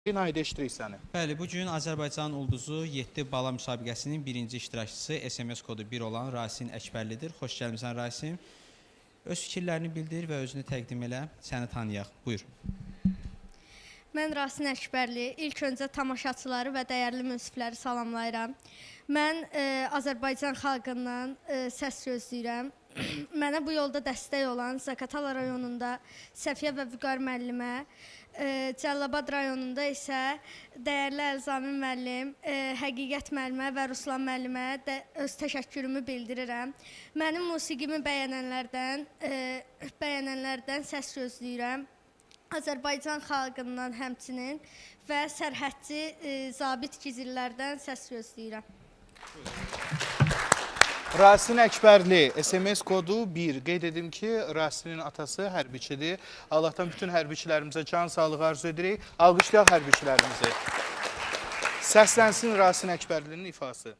Haydi eşitdirik səni. Bəli, bugün Azərbaycan Ulduzu 7 bala müsabiqəsinin birinci iştirakçısı SMS kodu 1 olan Rasin Əkbərlidir. Xoş gəlmisən Rasim. Öz fikirlərini bildir və özünü təqdim elə, səni tanıyaq. Buyur. Mən Rasin Əkbərli. İlk öncə tamaşaçıları və dəyərli münsifləri salamlayıram. Mən Azərbaycan xalqından səs gözləyirəm. Mənə bu yolda dəstək olan Zaqatala rayonunda Səfiyə və Vüqar müəllimə, Cəlilabad rayonunda isə dəyərli Əlzami müəllim, Həqiqət müəllimə və Ruslan müəllimə öz təşəkkürümü bildirirəm. Mənim musiqimi bəyənənlərdən səs gözləyirəm. Azərbaycan xalqından həmçinin və sərhədçi zabit gizirlərdən səs gözləyirəm. Rasin Əkbərli, SMS kodu 1. Qeyd edim ki, Rasinin atası hərbiçidir. Allahdan bütün hərbiçilərimizə can sağlığı arzu edirik. Alqışlayaq hərbiçilərimizi. Səslənsin Rasin Əkbərlinin ifası.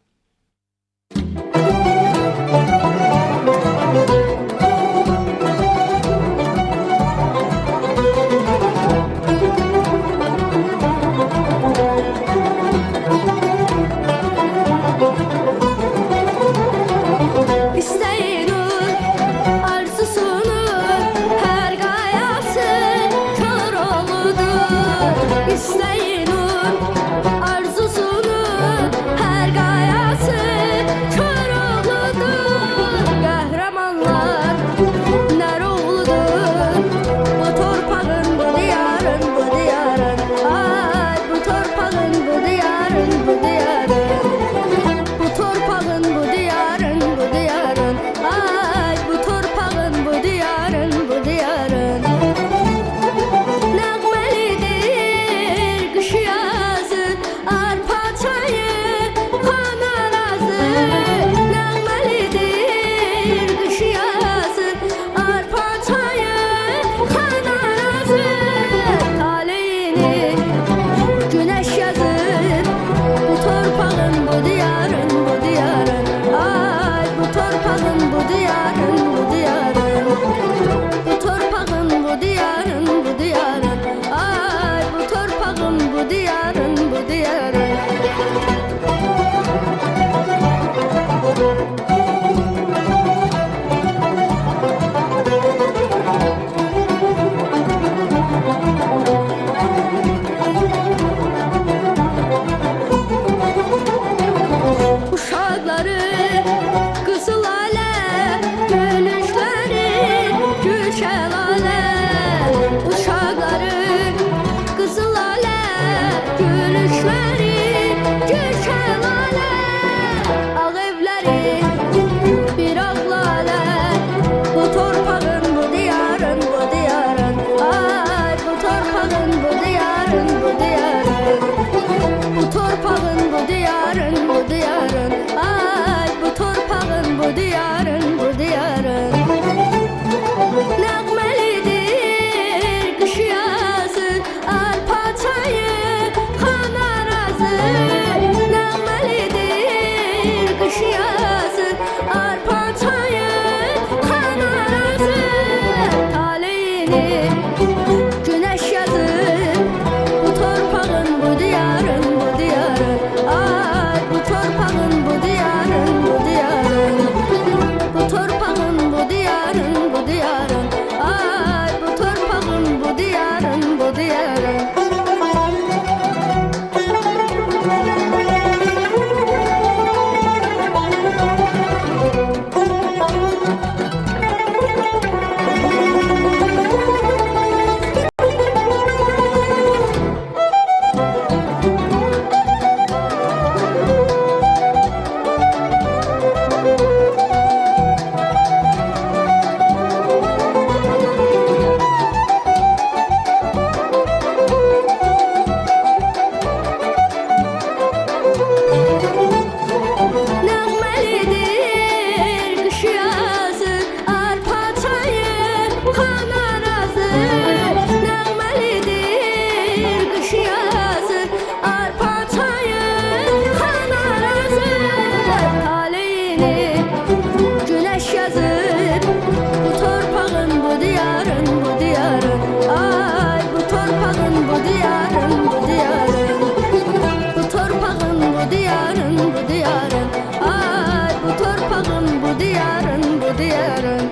diyarın.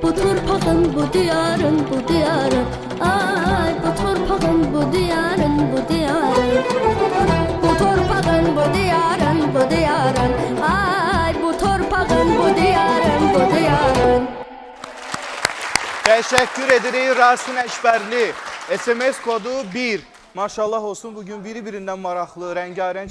Bu torpağın, bu diyarın, bu diyarın. Ay, bu torpağın, bu diyarın, bu diyarın. Bu torpağın, bu diyarın, bu diyarın. Ay, bu torpağın, bu diyarın, bu diyarın. Təşəkkür edirik Rasin Əkbərli. SMS kodu 1. Maşallah olsun, bugün biri-birindən maraqlı, rəngarəng